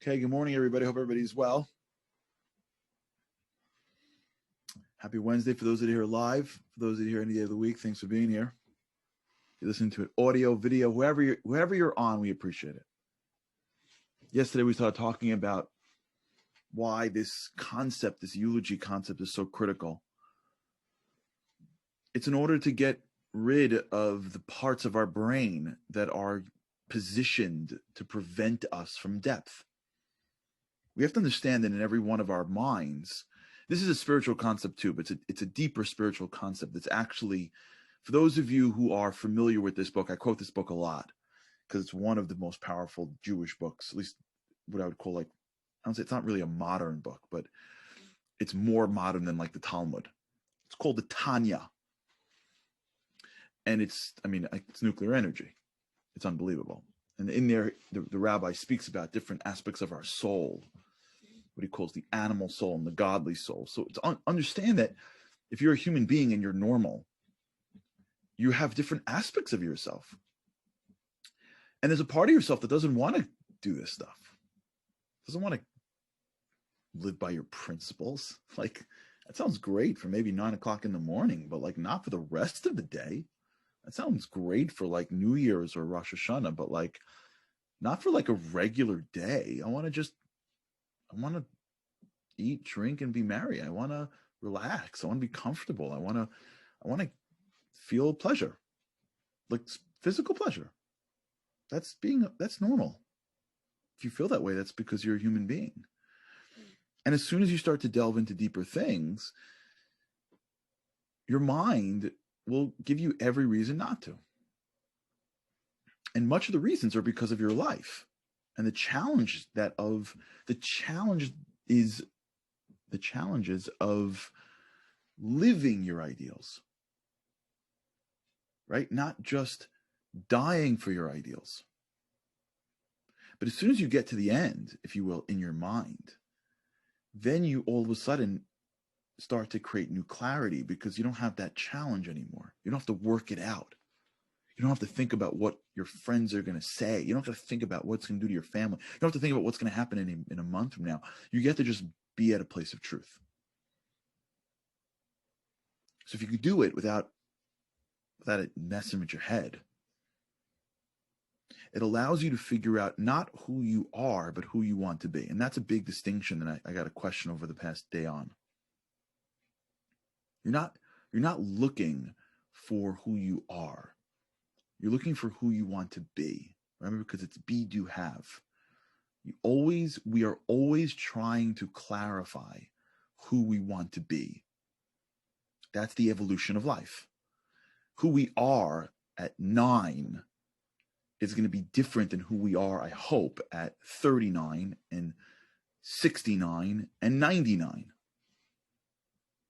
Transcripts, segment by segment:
Okay, good morning, everybody. Hope everybody's well. Happy Wednesday for those that are here live. For those that are here any day of the week, thanks for being here. You're listening to it, audio, video, wherever you're on, we appreciate it. Yesterday, we started talking about why this concept, this eulogy concept, is so critical. It's in order to get rid of the parts of our brain that are positioned to prevent us from depth. We have to understand that in every one of our minds, this is a spiritual concept too, but it's a deeper spiritual concept. It's actually, for those of you who are familiar with this book, I quote this book a lot because it's one of the most powerful Jewish books, at least what I would call I don't say it's not really a modern book, but it's more modern than like the Talmud. It's called the Tanya. And it's nuclear energy. It's unbelievable. And in there, the rabbi speaks about different aspects of our soul, what he calls the animal soul and the godly soul. So understand that if you're a human being and you're normal, you have different aspects of yourself. And there's a part of yourself that doesn't want to do this stuff, doesn't want to live by your principles. Like, that sounds great for maybe 9 o'clock in the morning, but like not for the rest of the day. That sounds great for like New Year's or Rosh Hashanah, but like not for like a regular day. I want to eat, drink, and be merry. I want to relax. I want to be comfortable. I want to feel pleasure, like physical pleasure. That's normal. If you feel that way, that's because you're a human being. And as soon as you start to delve into deeper things, your mind will give you every reason not to. And much of the reasons are because of your life. And the challenges of living your ideals, right? Not just dying for your ideals. But as soon as you get to the end, if you will, in your mind, then you all of a sudden start to create new clarity because you don't have that challenge anymore. You don't have to work it out. You don't have to think about what your friends are going to say. You don't have to think about what's going to do to your family. You don't have to think about what's going to happen in a month from now. You get to just be at a place of truth. So if you could do it without it messing with your head, it allows you to figure out not who you are, but who you want to be. And that's a big distinction that I got a question over the past day on. You're not looking for who you are. You're looking for who you want to be. Remember, because it's be, do, have. We are always trying to clarify who we want to be. That's the evolution of life. Who we are at 9 is going to be different than who we are, I hope, at 39 and 69 and 99.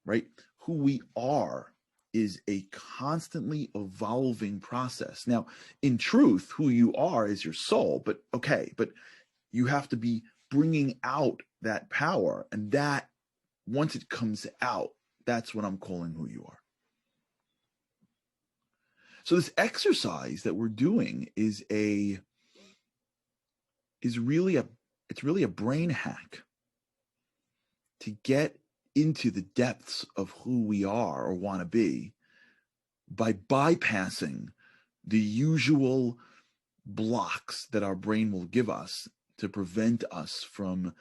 Right? Who we are is a constantly evolving process. Now, in truth, who you are is your soul, but you have to be bringing out that power, and that, once it comes out, that's what I'm calling who you are. So this exercise that we're doing is really a brain hack to get into the depths of who we are or want to be by bypassing the usual blocks that our brain will give us to prevent us from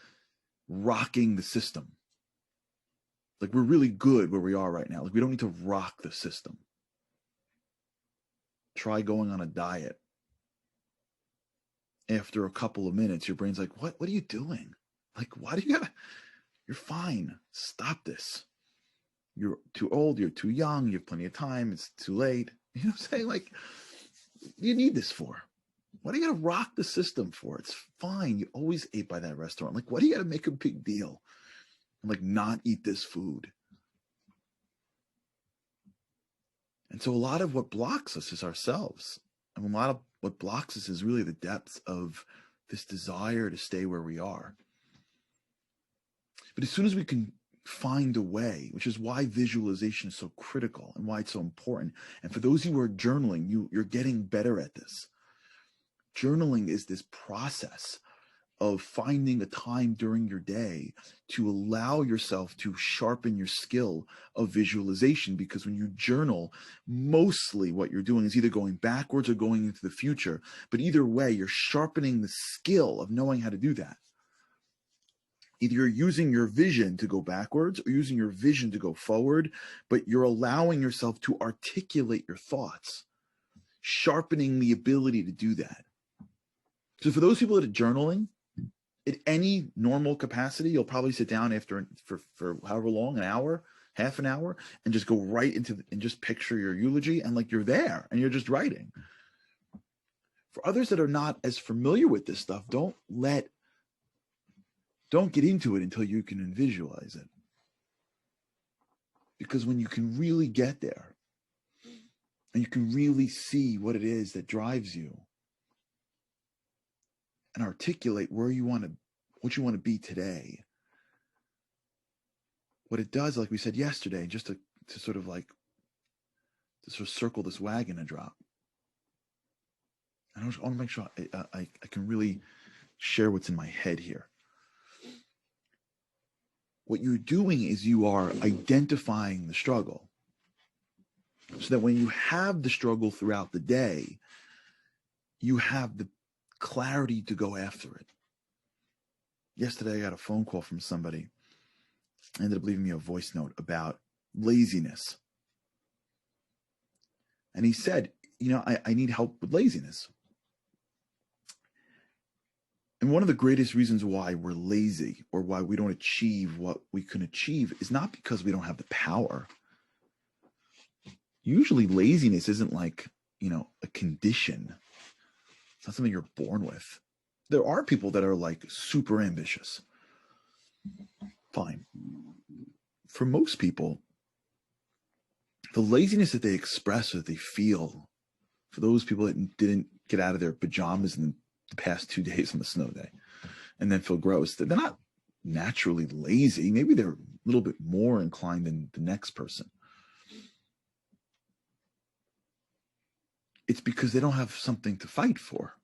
rocking the system. Like, we're really good where we are right now. Like, we don't need to rock the system. Try going on a diet. After a couple of minutes, your brain's like, what are you doing? Like, why do you gotta, you're fine. Stop this. You're too old, you're too young, you have plenty of time, it's too late. You know what I'm saying? Like, you need this for? What do you gotta rock the system for? It's fine. You always ate by that restaurant. Like, what do you gotta make a big deal and like not eat this food? And so a lot of what blocks us is ourselves. And a lot of what blocks us is really the depths of this desire to stay where we are. But as soon as we can find a way, which is why visualization is so critical and why it's so important. And for those who are journaling, you're getting better at this. Journaling is this process of finding a time during your day to allow yourself to sharpen your skill of visualization. Because when you journal, mostly what you're doing is either going backwards or going into the future. But either way, you're sharpening the skill of knowing how to do that. Either you're using your vision to go backwards or using your vision to go forward, but you're allowing yourself to articulate your thoughts, sharpening the ability to do that. So for those people that are journaling, at any normal capacity, you'll probably sit down after for however long, an hour, half an hour, and just go right into and just picture your eulogy, and like you're there and you're just writing. For others that are not as familiar with this stuff, don't get into it until you can visualize it. Because when you can really get there and you can really see what it is that drives you and articulate what you want to be today, what it does, like we said yesterday, just to sort of circle this wagon and drop. I want to make sure I can really share what's in my head here. What you're doing is you are identifying the struggle, so that when you have the struggle throughout the day, you have the clarity to go after it. Yesterday, I got a phone call from somebody, ended up leaving me a voice note about laziness. And he said, I need help with laziness. And one of the greatest reasons why we're lazy or why we don't achieve what we can achieve is not because we don't have the power. Usually laziness isn't like, a condition. It's not something you're born with. There are people that are like super ambitious. Fine. For most people, the laziness that they express or that they feel, for those people that didn't get out of their pajamas in the past 2 days on the snow day and then feel gross, they're not naturally lazy. Maybe they're a little bit more inclined than the next person. It's because they don't have something to fight for.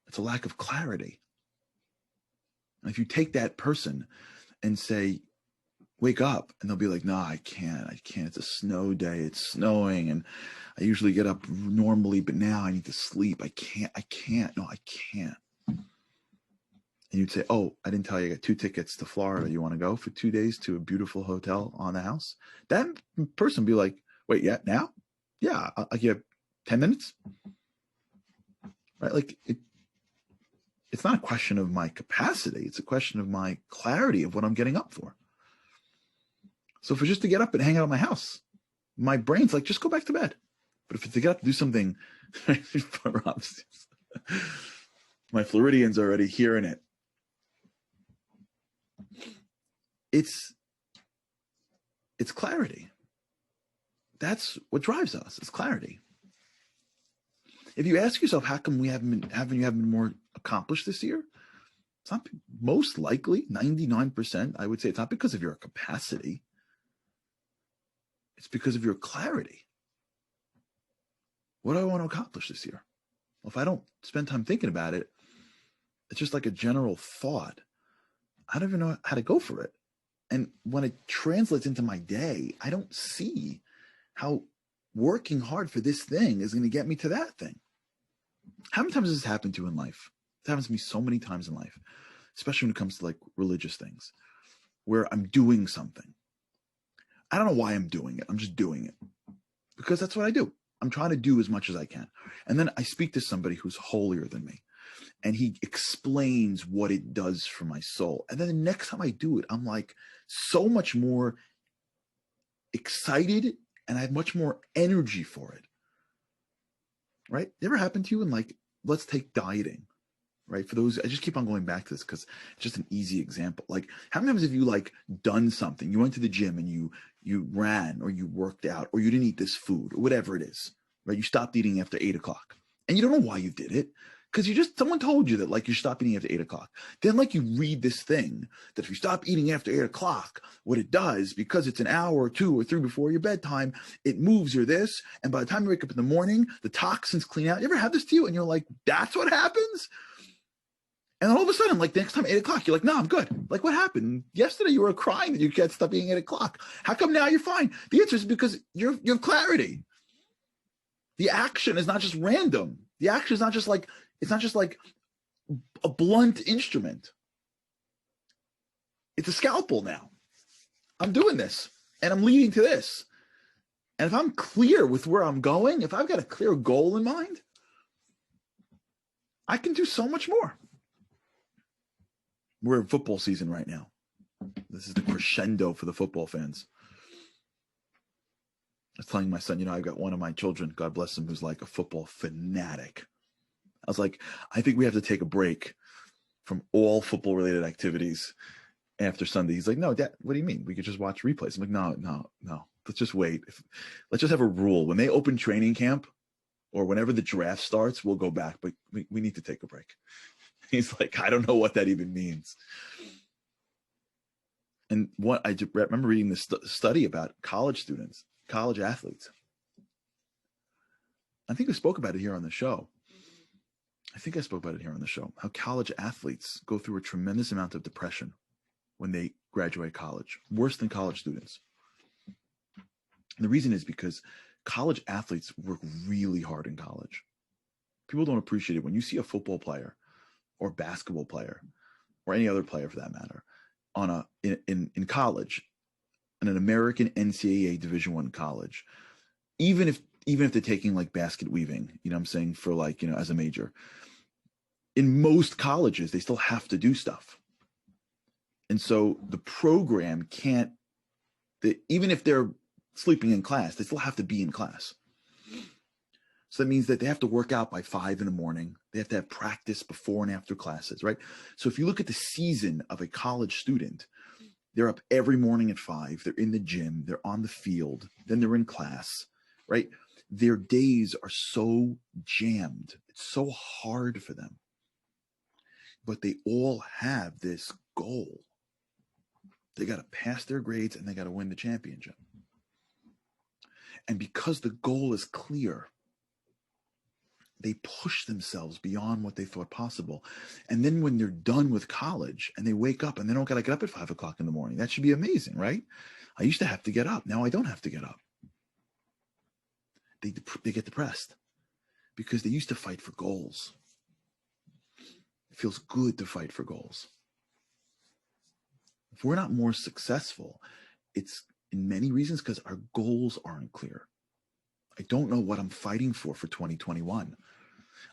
It's a lack of clarity. And if you take that person and say, wake up, and they'll be like, no, I can't. It's a snow day. It's snowing. And I usually get up normally, but now I need to sleep. I can't. No, I can't. And you'd say, oh, I didn't tell you I got 2 tickets to Florida. You want to go for 2 days to a beautiful hotel on the house? That person would be like, wait, yeah, now? Yeah, I'll give you 10 minutes. Right? Like it's not a question of my capacity. It's a question of my clarity of what I'm getting up for. So if it's just to get up and hang out at my house, my brain's like, just go back to bed. But if it's to get up to do something, my Floridians are already hearing it. It's clarity. That's what drives us. It's clarity. If you ask yourself, how come you haven't been more accomplished this year? It's not, most likely 99%. I would say it's not because of your capacity. It's because of your clarity. What do I want to accomplish this year? Well, if I don't spend time thinking about it, it's just like a general thought. I don't even know how to go for it. And when it translates into my day, I don't see how working hard for this thing is going to get me to that thing. How many times has this happened to you in life? It happens to me so many times in life, especially when it comes to like religious things, where I'm doing something. I don't know why I'm doing it. I'm just doing it because that's what I do. I'm trying to do as much as I can. And then I speak to somebody who's holier than me, and he explains what it does for my soul. And then the next time I do it, I'm like so much more excited and I have much more energy for it. Right? It ever happened to you? And like, let's take dieting, right? For those, I just keep on going back to this because it's just an easy example. Like, how many times have you like done something? You went to the gym and you ran or you worked out or you didn't eat this food or whatever it is, right? You stopped eating after 8 o'clock and you don't know why you did it. Because someone told you that like you stop eating after 8 o'clock. Then like you read this thing that if you stop eating after 8 o'clock, what it does, because it's an hour or 2 or 3 before your bedtime, it moves your this. And by the time you wake up in the morning, the toxins clean out. You ever have this to you? And you're like, that's what happens? And then all of a sudden, like the next time, 8 o'clock, you're like, no, I'm good. Like, what happened? Yesterday you were crying that you can't stop being 8 o'clock. How come now you're fine? The answer is because you have clarity. The action is not just random. The action is not just like, it's not just like a blunt instrument. It's a scalpel now. I'm doing this and I'm leading to this. And if I'm clear with where I'm going, if I've got a clear goal in mind, I can do so much more. We're in football season right now. This is the crescendo for the football fans. I was telling my son, I've got one of my children, God bless him, who's like a football fanatic. I was like, I think we have to take a break from all football related activities after Sunday. He's like, no, Dad, what do you mean? We could just watch replays. I'm like, no. Let's just wait. Let's just have a rule. When they open training camp or whenever the draft starts, we'll go back, but we need to take a break. He's like, I don't know what that even means. And what I remember reading this study about college students, college athletes. I think we spoke about it here on the show. How college athletes go through a tremendous amount of depression when they graduate college, worse than college students. And the reason is because college athletes work really hard in college. People don't appreciate it. When you see a football player or basketball player or any other player for that matter in college, in an American NCAA Division I college, even if they're taking like basket weaving, I'm saying for like, as a major, in most colleges, they still have to do stuff. And so the program even if they're sleeping in class, they still have to be in class. So that means that they have to work out by 5 a.m. They have to have practice before and after classes, right? So if you look at the season of a college student, they're up every morning at 5. They're in the gym. They're on the field. Then they're in class, right? Their days are so jammed. It's so hard for them. But they all have this goal. They got to pass their grades and they got to win the championship. And because the goal is clear, they push themselves beyond what they thought possible. And then when they're done with college and they wake up and they don't got to get up at 5 o'clock in the morning, that should be amazing, right? I used to have to get up. Now I don't have to get up. They get depressed because they used to fight for goals. It feels good to fight for goals. If we're not more successful, it's in many reasons because our goals aren't clear. I don't know what I'm fighting for 2021.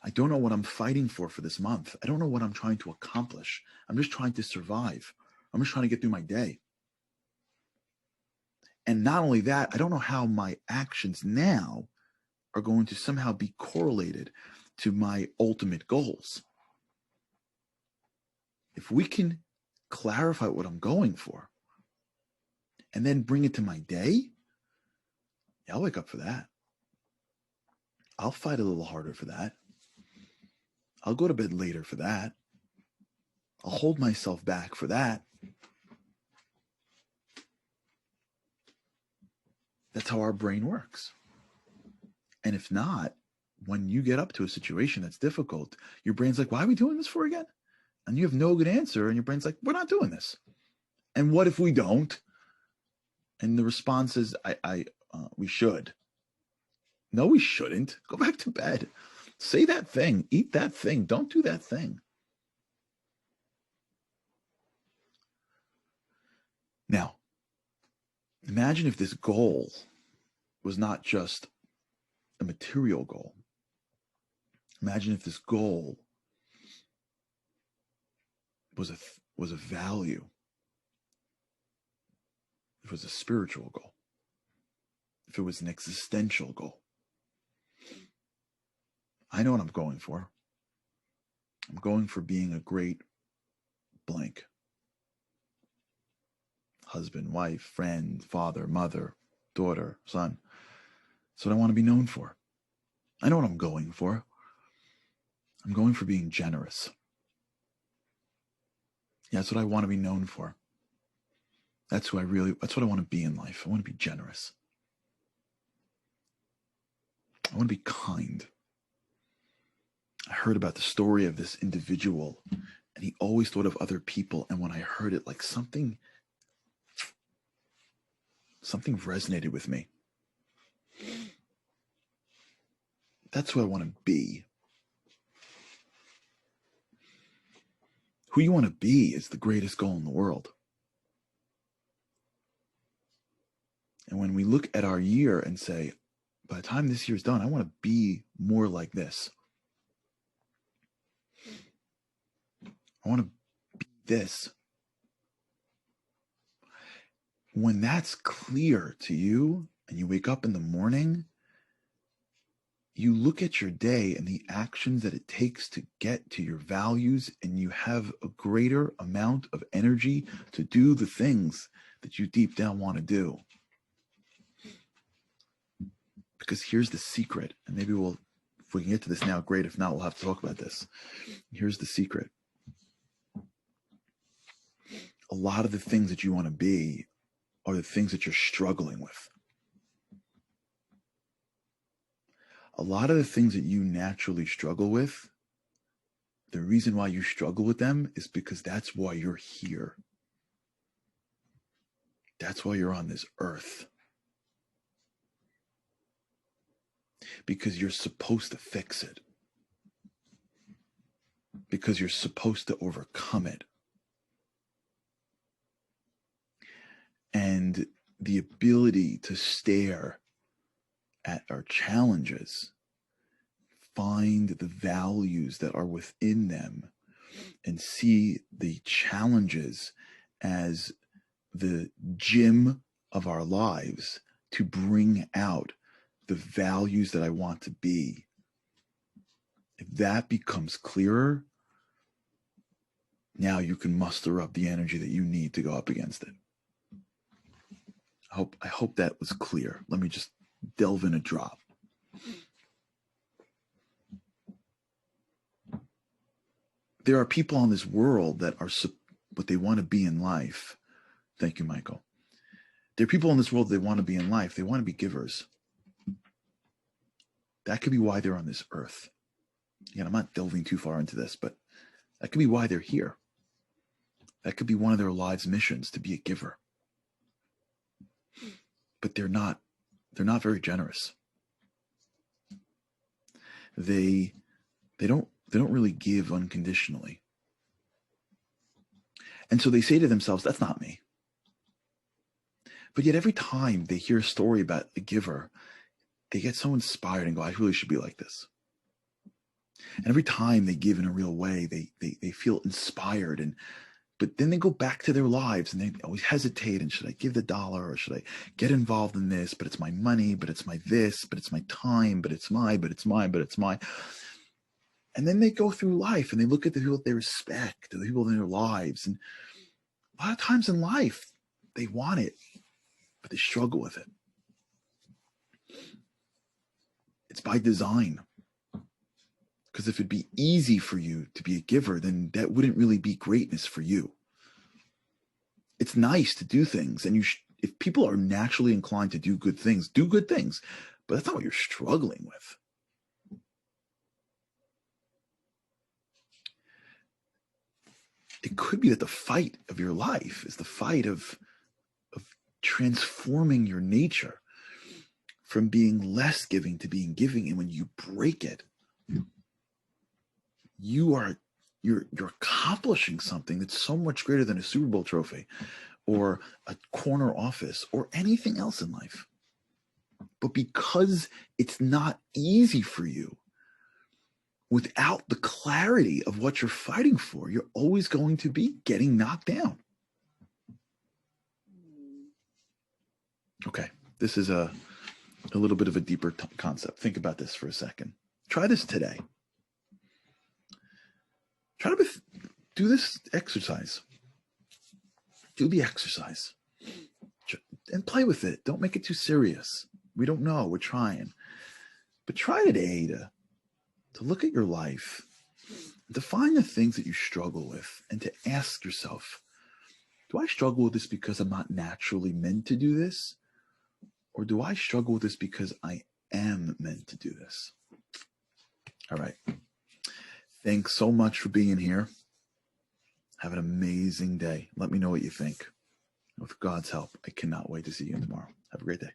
I don't know what I'm fighting for this month. I don't know what I'm trying to accomplish. I'm just trying to survive. I'm just trying to get through my day. And not only that, I don't know how my actions now are going to somehow be correlated to my ultimate goals. If we can clarify what I'm going for and then bring it to my day, I'll wake up for that. I'll fight a little harder for that. I'll go to bed later for that. I'll hold myself back for that. That's how our brain works. And if not, when you get up to a situation that's difficult, your brain's like, why are we doing this for again? And you have no good answer. And your brain's like, we're not doing this. And what if we don't? And the response is, we should. No, we shouldn't. Go back to bed. Say that thing. Eat that thing. Don't do that thing. Now, imagine if this goal was not just a material goal. Imagine if this goal was a value. If it was a spiritual goal. If it was an existential goal. I know what I'm going for. I'm going for being a great blank. Husband, wife, friend, father, mother, daughter, son. That's what I want to be known for. I know what I'm going for. I'm going for being generous. Yeah, that's what I want to be known for. That's what I want to be in life. I want to be generous. I want to be kind. I heard about the story of this individual, And he always thought of other people. And when I heard it, like something resonated with me. That's who I want to be. Who you want to be is the greatest goal in the world. And when we look at our year and say, by the time this year's done, I want to be more like this. I want to be this. When that's clear to you and you wake up in the morning, you look at your day and the actions that it takes to get to your values, and you have a greater amount of energy to do the things that you deep down want to do. Because here's the secret, and maybe if we can get to this now, great. If not, we'll have to talk about this. Here's the secret. A lot of the things that you want to be are the things that you're struggling with. A lot of the things that you naturally struggle with, the reason why you struggle with them is because that's why you're here. That's why you're on this earth. Because you're supposed to fix it. Because you're supposed to overcome it. And the ability to stare at our challenges, find the values that are within them, and see the challenges as the gym of our lives to bring out the values that I want to be. If that becomes clearer, now you can muster up the energy that you need to go up against it. I hope that was clear. Let me just delve in a drop. There are people in this world that are what they want to be in life. Thank you, Michael. There are people in this world that want to be in life. They want to be givers. That could be why they're on this earth. Again, I'm not delving too far into this, but that could be why they're here. That could be one of their lives' missions, to be a giver. But they're not very generous. They don't really give unconditionally. And so they say to themselves, that's not me. But yet every time they hear a story about a giver, they get so inspired and go, I really should be like this. And every time they give in a real way, they feel inspired. But then they go back to their lives and they always hesitate. And should I give the dollar, or should I get involved in this? But it's my money, but it's my this, but it's my time, but it's mine, but it's mine, but it's mine. And then they go through life and they look at the people that they respect, the people in their lives. And a lot of times in life, they want it, but they struggle with it. It's by design. Because if it'd be easy for you to be a giver, then that wouldn't really be greatness for you. It's nice to do things. And if people are naturally inclined to do good things, do good things. But that's not what you're struggling with. It could be that the fight of your life is the fight of transforming your nature from being less giving to being giving. And when you break it, you're accomplishing something that's so much greater than a Super Bowl trophy or a corner office or anything else in life. But because it's not easy for you, without the clarity of what you're fighting for, you're always going to be getting knocked down. Okay, this is a little bit of a deeper concept. Think about this for a second. Try this today. Try to do this exercise. Do the exercise. And play with it. Don't make it too serious. We don't know. We're trying. But try today to look at your life, to find the things that you struggle with, and to ask yourself, do I struggle with this because I'm not naturally meant to do this? Or do I struggle with this because I am meant to do this? All right. Thanks so much for being here. Have an amazing day. Let me know what you think. With God's help, I cannot wait to see you tomorrow. Have a great day.